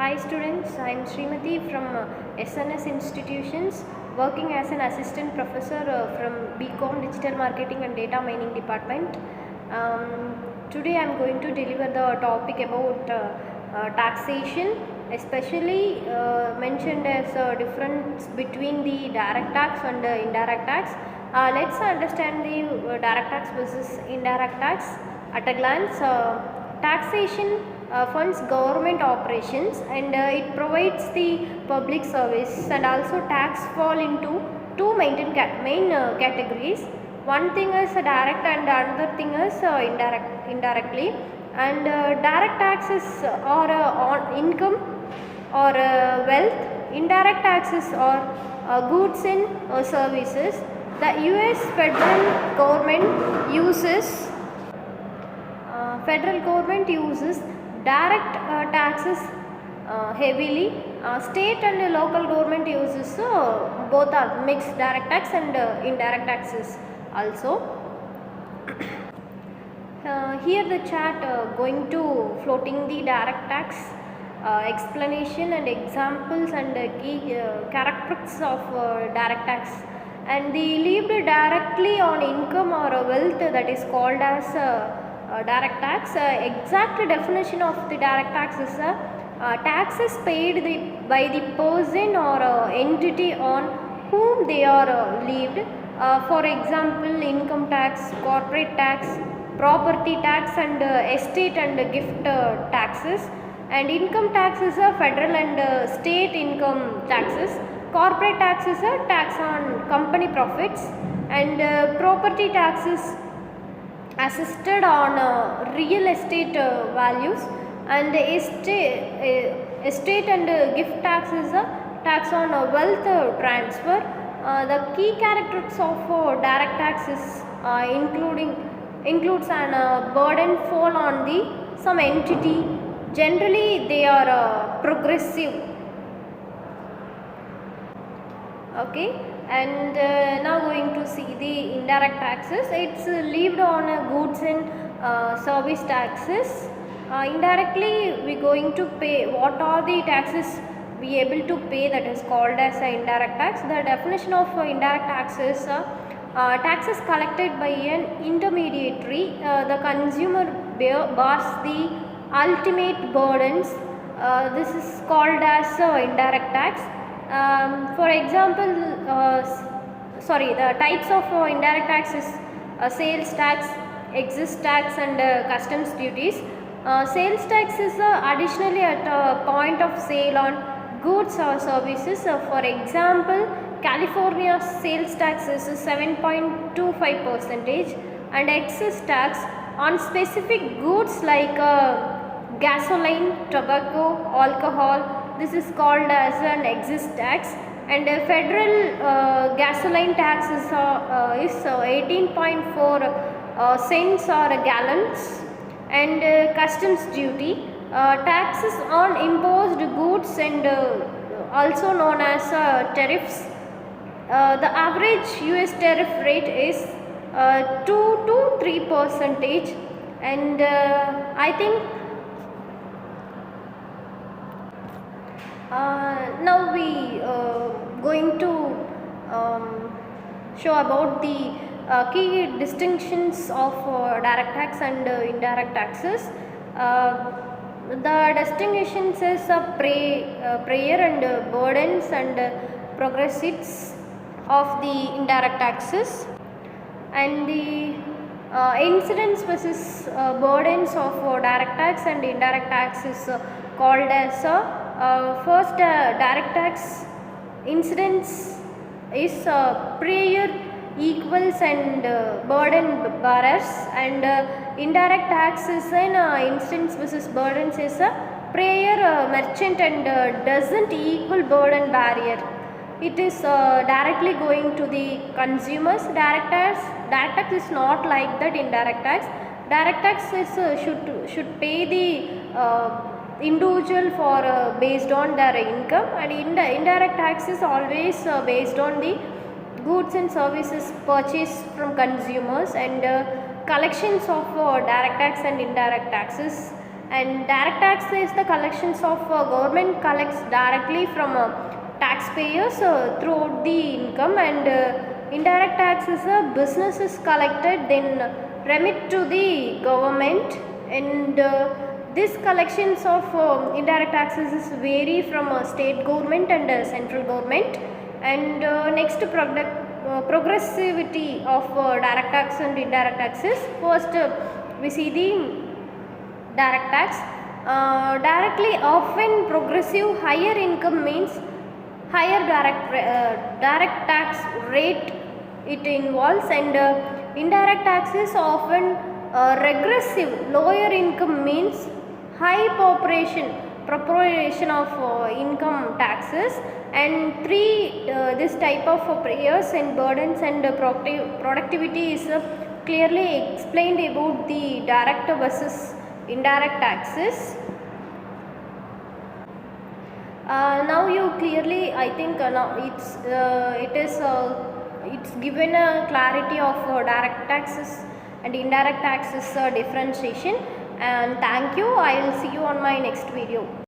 Hi students, I am Srimati from SNS Institutions, working as an assistant professor from BCom Digital Marketing and Data Mining Department. Today I am going to deliver the topic about taxation, especially mentioned as a difference between the direct tax and indirect tax. Let's understand the direct tax versus indirect tax at a glance. Taxation funds government operations and it provides the public service, and also tax fall into two main categories. One thing is direct and another thing is indirectly. And direct taxes are on income or wealth. Indirect taxes are goods and services. The US federal government uses direct taxes heavily. State and local government uses both are mixed, direct tax and indirect taxes also. Here the chart going to floating the direct tax explanation and examples and key characteristics of direct tax. And the lived directly on income or wealth, that is called as direct tax. Exact definition of the direct tax is taxes paid by the person or entity on whom they are levied. For example, income tax, corporate tax, property tax and estate and gift taxes. And income tax is a federal and state income taxes. Corporate tax is a tax on company profits, and property taxes assisted on real estate values, and estate and gift tax is a tax on wealth transfer. The key characteristics of direct taxes includes an burden fall on the some entity. Generally they are progressive. Okay, and now going to see the indirect taxes. It's levied on goods and service taxes. Indirectly we going to pay what are the taxes we able to pay, that is called as indirect tax. The definition of indirect tax is taxes collected by an intermediary. The consumer bears the ultimate burdens. This is called as indirect tax. For example, the types of indirect tax is sales tax, excise tax and customs duties. Sales tax is additionally at a point of sale on goods or services. For example, California's sales tax is 7.25%, and excise tax on specific goods like gasoline, tobacco, alcohol. This is called as an excise tax. And federal gasoline tax is 18.4 cents or gallons. And customs duty, taxes on imposed goods and also known as tariffs. The average US tariff rate is 2 to 3%, and I think now we going to show about the key distinctions of direct tax and indirect taxes. The distinctions is prayer and burdens and progressives of the indirect taxes, and the incidence versus burdens of direct tax and indirect tax is called as first direct tax incidence is prayer equals and burden bearers, and indirect tax is an incidence versus burdens is a prayer merchant and doesn't equal burden barrier. It is directly going to the consumers. Direct tax is not like that. Indirect tax, direct tax is should pay the individual for based on their income, and indirect tax is always based on the goods and services purchased from consumers. And collections of direct tax and indirect taxes And direct tax is the collections of government collects directly from taxpayers throughout the income, and indirect tax is a business is collected then remit to the government, and this collections of indirect taxes is vary from state government and central government. And next progressivity of direct tax and indirect taxes. First we see the direct tax. Directly often progressive, higher income means higher direct tax rate it involves, and indirect tax is often regressive, lower income means high proportion of income taxes. And three, this type of prayers and burdens and productivity is clearly explained about the direct versus indirect taxes. Now you clearly, I think now it's given a clarity of direct taxes and indirect taxes differentiation. And thank you. I will see you on my next video.